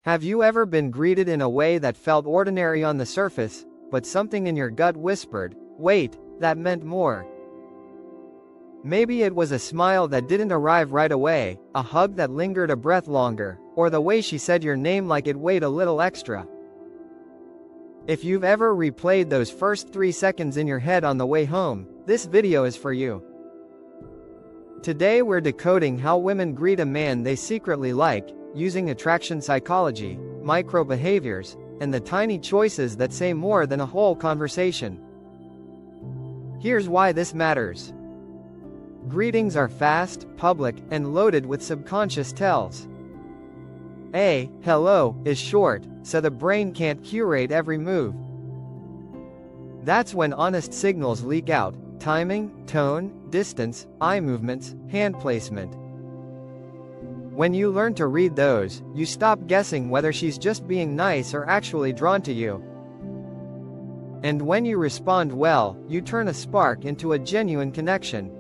Have you ever been greeted in a way that felt ordinary on the surface, but something in your gut whispered, "Wait, that meant more"? Maybe it was a smile that didn't arrive right away, a hug that lingered a breath longer, or the way she said your name like it weighed a little extra. If you've ever replayed those first 3 seconds in your head on the way home, this video is for you. Today we're decoding how women greet a man they secretly like, using attraction psychology, micro behaviors, and the tiny choices that say more than a whole conversation. Here's why this matters. Greetings are fast, public, and loaded with subconscious tells. A hello is short, so the brain can't curate every move. That's when honest signals leak out: timing, tone, distance, eye movements, hand placement. When you learn to read those, you stop guessing whether she's just being nice or actually drawn to you. And when you respond well, you turn a spark into a genuine connection.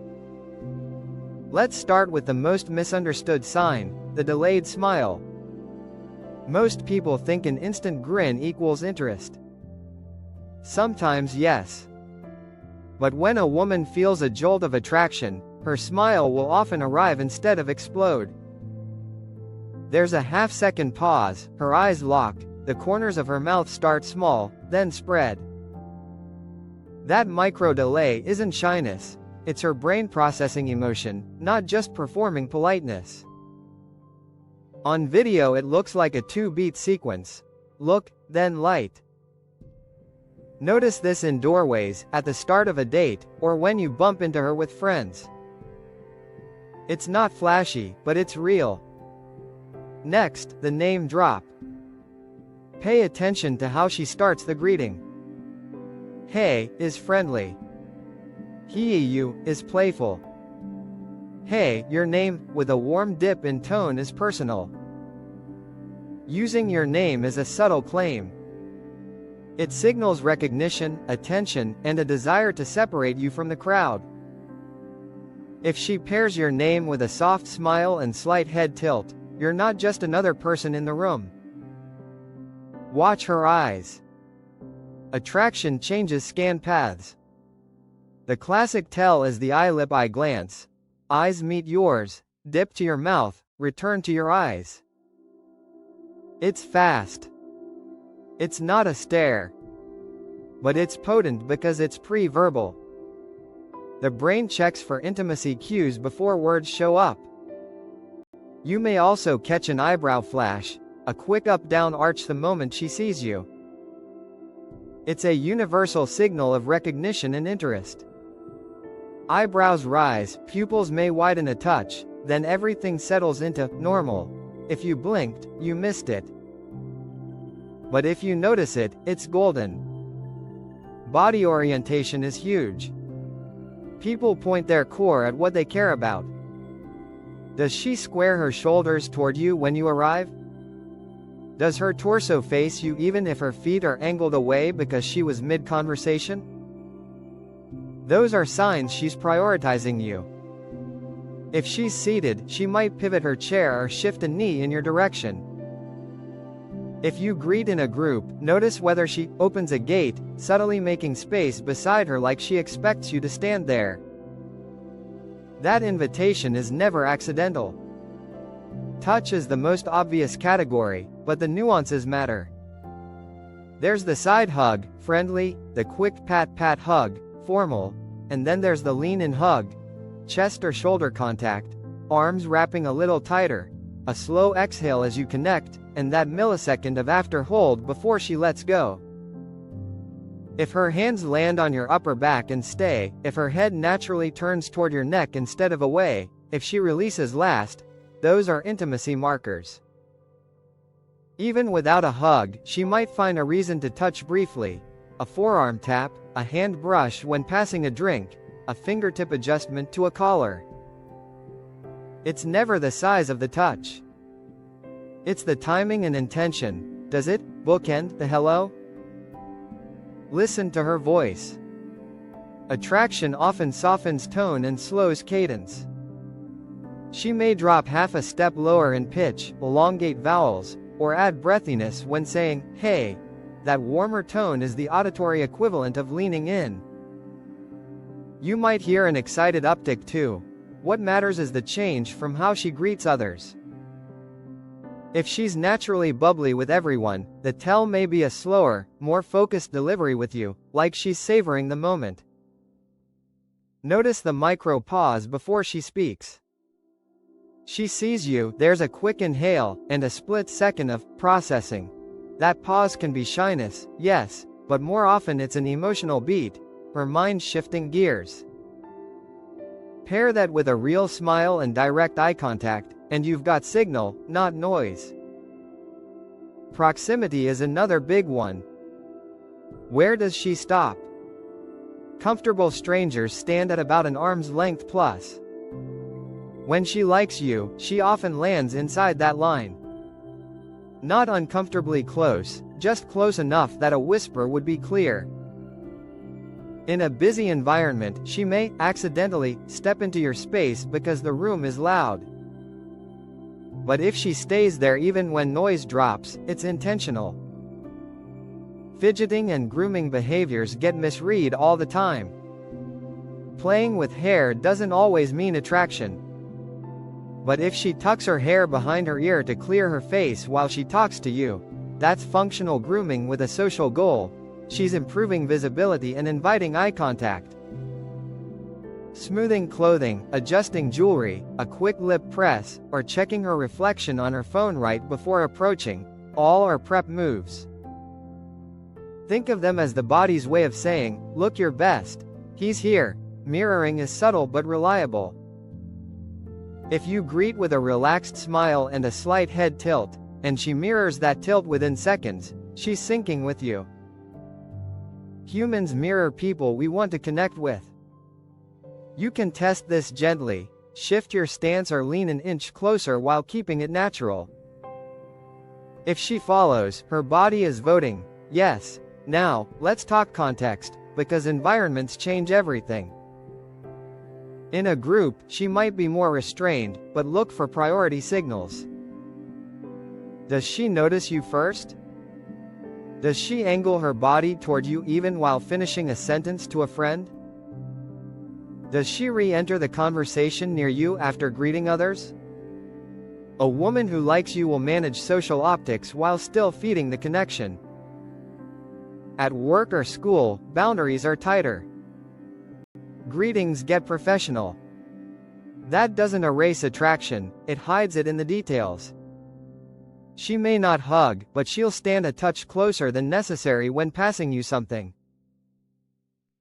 Let's start with the most misunderstood sign, the delayed smile. Most people think an instant grin equals interest. Sometimes yes. But when a woman feels a jolt of attraction, her smile will often arrive instead of explode. There's a half-second pause, her eyes lock, the corners of her mouth start small, then spread. That micro-delay isn't shyness, it's her brain processing emotion, not just performing politeness. On video it looks like a 2-beat sequence. Look, then light. Notice this in doorways, at the start of a date, or when you bump into her with friends. It's not flashy, but it's real. Next, the name drop. Pay attention to how she starts the greeting. Hey is friendly. You is playful. Hey, your name, with a warm dip in tone, is personal. Using your name is a subtle claim. It signals recognition, attention, and a desire to separate you from the crowd. If she pairs your name with a soft smile and slight head tilt, you're not just another person in the room. Watch her eyes. Attraction changes scan paths. The classic tell is the eye-lip-eye glance. Eyes meet yours, dip to your mouth, return to your eyes. It's fast. It's not a stare. But it's potent because it's pre-verbal. The brain checks for intimacy cues before words show up. You may also catch an eyebrow flash, a quick up-down arch the moment she sees you. It's a universal signal of recognition and interest. Eyebrows rise, pupils may widen a touch, then everything settles into normal. If you blinked, you missed it. But if you notice it, it's golden. Body orientation is huge. People point their core at what they care about. Does she square her shoulders toward you when you arrive? Does her torso face you even if her feet are angled away because she was mid-conversation? Those are signs she's prioritizing you. If she's seated, she might pivot her chair or shift a knee in your direction. If you greet in a group, notice whether she opens a gate, subtly making space beside her like she expects you to stand there. That invitation is never accidental. Touch is the most obvious category, but the nuances matter. There's the side hug, friendly, the quick pat-pat hug, formal, and then there's the lean-in hug, chest or shoulder contact, arms wrapping a little tighter, a slow exhale as you connect, and that millisecond of after hold before she lets go. If her hands land on your upper back and stay, if her head naturally turns toward your neck instead of away, if she releases last, those are intimacy markers. Even without a hug, she might find a reason to touch briefly. A forearm tap, a hand brush when passing a drink, a fingertip adjustment to a collar. It's never the size of the touch. It's the timing and intention. Does it bookend the hello? Listen to her voice. Attraction often softens tone and slows cadence. She may drop half a step lower in pitch, elongate vowels, or add breathiness when saying, "Hey." That warmer tone is the auditory equivalent of leaning in. You might hear an excited uptick too. What matters is the change from how she greets others. If she's naturally bubbly with everyone, the tell may be a slower, more focused delivery with you, like she's savoring the moment. Notice the micro pause before she speaks. She sees you, there's a quick inhale, and a split second of processing. That pause can be shyness, yes, but more often it's an emotional beat, her mind shifting gears. Pair that with a real smile and direct eye contact, and you've got signal, not noise. Proximity is another big one. Where does she stop? Comfortable strangers stand at about an arm's length plus. When she likes you, she often lands inside that line. Not uncomfortably close, just close enough that a whisper would be clear. In a busy environment, she may accidentally step into your space because the room is loud. But if she stays there even when noise drops, it's intentional. Fidgeting and grooming behaviors get misread all the time. Playing with hair doesn't always mean attraction. But if she tucks her hair behind her ear to clear her face while she talks to you, that's functional grooming with a social goal. She's improving visibility and inviting eye contact. Smoothing clothing, adjusting jewelry, a quick lip press, or checking her reflection on her phone right before approaching, all are prep moves. Think of them as the body's way of saying, "Look your best. He's here." Mirroring is subtle but reliable. If you greet with a relaxed smile and a slight head tilt, and she mirrors that tilt within seconds, she's syncing with you. Humans mirror people we want to connect with. You can test this gently. Shift your stance or lean an inch closer while keeping it natural. If she follows, her body is voting, yes. Now, let's talk context, because environments change everything. In a group, she might be more restrained, but look for priority signals. Does she notice you first? Does she angle her body toward you even while finishing a sentence to a friend? Does she re-enter the conversation near you after greeting others? A woman who likes you will manage social optics while still feeding the connection. At work or school, boundaries are tighter. Greetings get professional. That doesn't erase attraction, it hides it in the details. She may not hug, but she'll stand a touch closer than necessary when passing you something.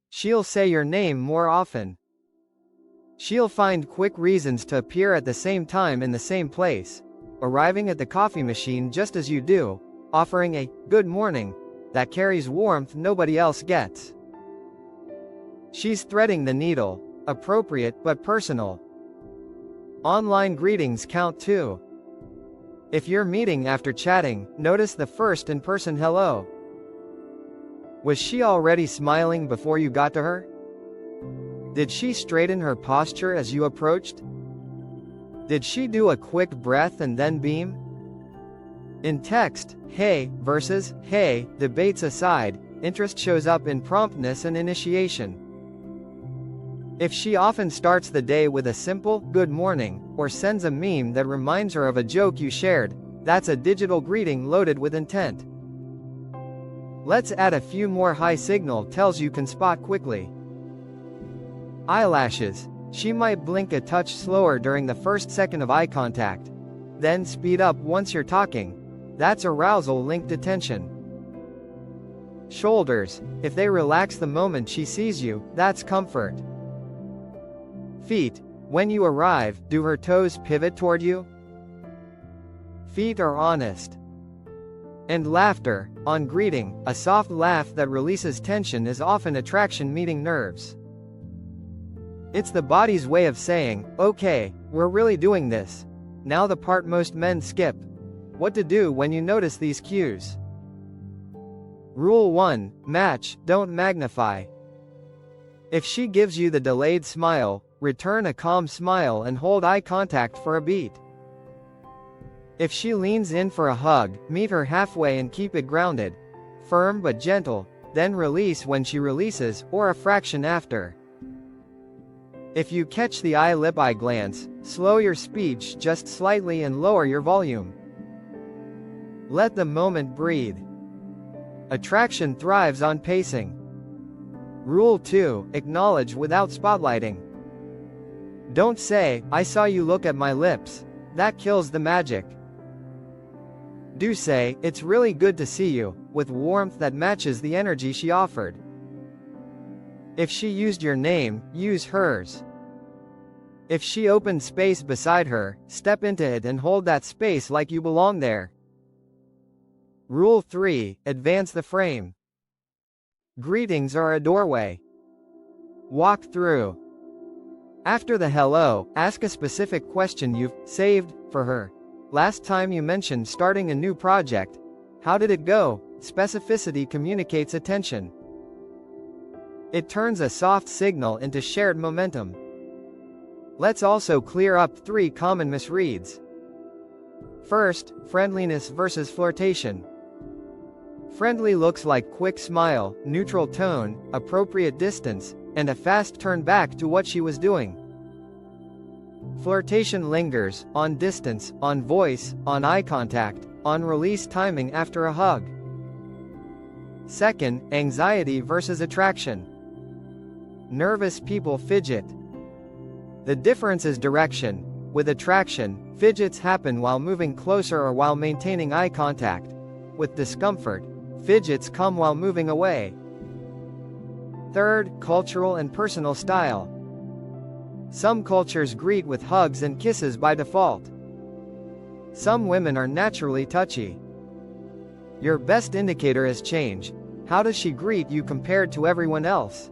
She'll say your name more often. She'll find quick reasons to appear at the same time in the same place, arriving at the coffee machine just as you do, offering a "good morning" that carries warmth nobody else gets. She's threading the needle, appropriate but personal. Online greetings count too. If you're meeting after chatting, notice the first in-person hello. Was she already smiling before you got to her? Did she straighten her posture as you approached? Did she do a quick breath and then beam? In text, "hey" versus "hey" debates aside, interest shows up in promptness and initiation. If she often starts the day with a simple "good morning" or sends a meme that reminds her of a joke you shared, that's a digital greeting loaded with intent. Let's add a few more high signal tells you can spot quickly. Eyelashes. She might blink a touch slower during the first second of eye contact, then speed up once you're talking. That's arousal linked to tension. Shoulders. If they relax the moment she sees you, that's comfort. Feet. When you arrive, do her toes pivot toward you? Feet are honest. And laughter. On greeting, a soft laugh that releases tension is often attraction meeting nerves. It's the body's way of saying, "Okay, we're really doing this." Now the part most men skip. What to do when you notice these cues. Rule 1, match, don't magnify. If she gives you the delayed smile, return a calm smile and hold eye contact for a beat. If she leans in for a hug, meet her halfway and keep it grounded. Firm but gentle, then release when she releases, or a fraction after. If you catch the eye-lip-eye glance, slow your speech just slightly and lower your volume. Let the moment breathe. Attraction thrives on pacing. Rule 2, acknowledge without spotlighting. Don't say, "I saw you look at my lips." That kills the magic. Do say, "It's really good to see you," with warmth that matches the energy she offered. If she used your name, use hers. If she opened space beside her, step into it and hold that space like you belong there. Rule 3, advance the frame. Greetings are a doorway. Walk through. After the hello, ask a specific question you've saved for her. Last time you mentioned starting a new project. How did it go? Specificity communicates attention. It turns a soft signal into shared momentum. Let's also clear up 3 common misreads. First, friendliness versus flirtation. Friendly looks like quick smile, neutral tone, appropriate distance, and a fast turn back to what she was doing. Flirtation lingers, on distance, on voice, on eye contact, on release timing after a hug. Second, anxiety versus attraction. Nervous people fidget. The difference is direction. With attraction, fidgets happen while moving closer or while maintaining eye contact. With discomfort, fidgets come while moving away. Third, cultural and personal style. Some cultures greet with hugs and kisses by default. Some women are naturally touchy. Your best indicator is change. How does she greet you compared to everyone else?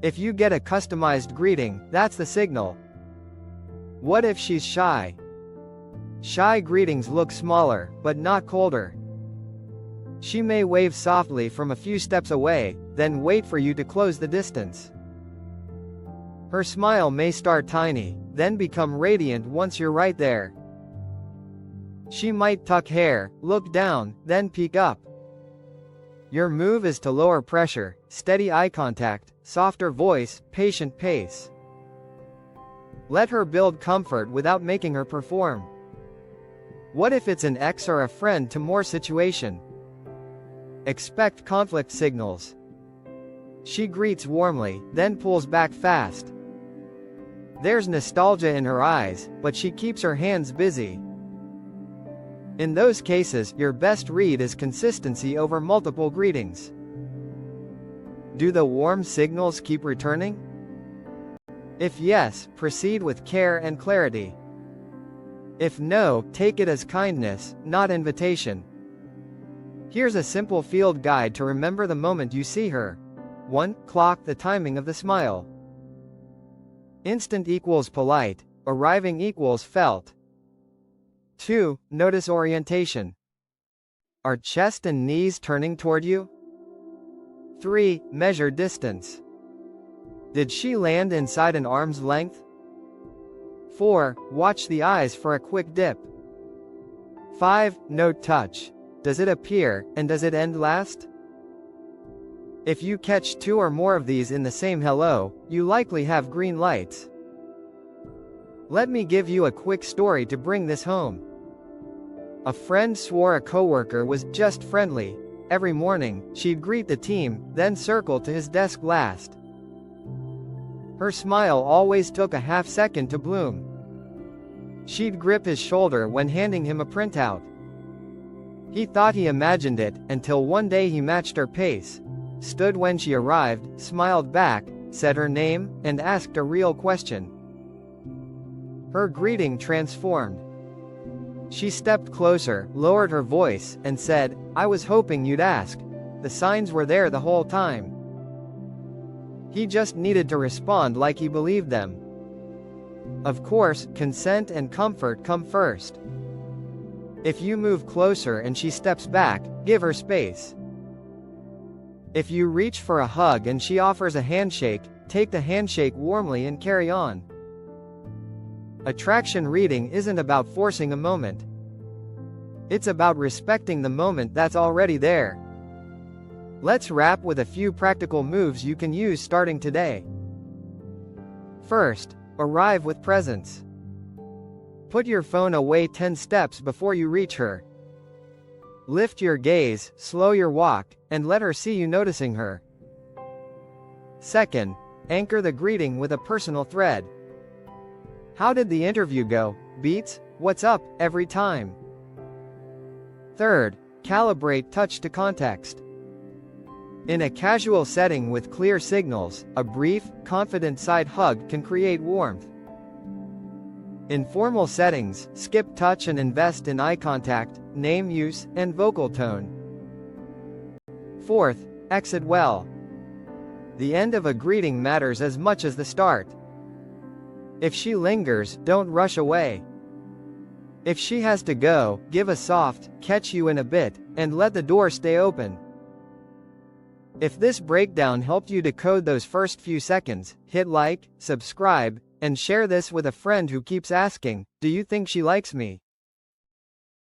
If you get a customized greeting, that's the signal. What if she's shy? Shy greetings look smaller, but not colder. She may wave softly from a few steps away, then wait for you to close the distance. Her smile may start tiny, then become radiant once you're right there. She might tuck hair, look down, then peek up. Your move is to lower pressure, steady eye contact, softer voice, patient pace. Let her build comfort without making her perform. What if it's an ex or a friend to more situation? Expect conflict signals. She greets warmly, then pulls back fast. There's nostalgia in her eyes, but she keeps her hands busy. In those cases, your best read is consistency over multiple greetings. Do the warm signals keep returning? If yes, proceed with care and clarity. If no, take it as kindness, not invitation. Here's a simple field guide to remember the moment you see her. 1. Clock the timing of the smile. Instant equals polite, arriving equals felt. 2. Notice orientation. Are chest and knees turning toward you? 3. Measure distance. Did she land inside an arm's length? 4. Watch the eyes for a quick dip. 5. Note touch. Does it appear, and does it end last? If you catch 2 or more of these in the same hello, you likely have green lights. Let me give you a quick story to bring this home. A friend swore a coworker was just friendly. Every morning, she'd greet the team, then circle to his desk last. Her smile always took a half second to bloom. She'd grip his shoulder when handing him a printout. He thought he imagined it, until one day he matched her pace. Stood when she arrived, smiled back, said her name, and asked a real question. Her greeting transformed. She stepped closer, lowered her voice, and said, "I was hoping you'd ask. The signs were there the whole time." He just needed to respond like he believed them. Of course, consent and comfort come first. If you move closer and she steps back, give her space. If you reach for a hug and she offers a handshake, take the handshake warmly and carry on. Attraction reading isn't about forcing a moment. It's about respecting the moment that's already there. Let's wrap with a few practical moves you can use starting today. First, arrive with presence. Put your phone away 10 steps before you reach her. Lift your gaze, slow your walk, and let her see you noticing her. Second, anchor the greeting with a personal thread. How did the interview go? Beats, what's up, every time. Third, calibrate touch to context. In a casual setting with clear signals, a brief, confident side hug can create warmth. In formal settings, skip touch and invest in eye contact, name use, and vocal tone. Fourth, exit well. The end of a greeting matters as much as the start. If she lingers, don't rush away. If she has to go, give a soft, catch you in a bit, and let the door stay open. If this breakdown helped you decode those first few seconds, hit like, subscribe, and share this with a friend who keeps asking, "Do you think she likes me?"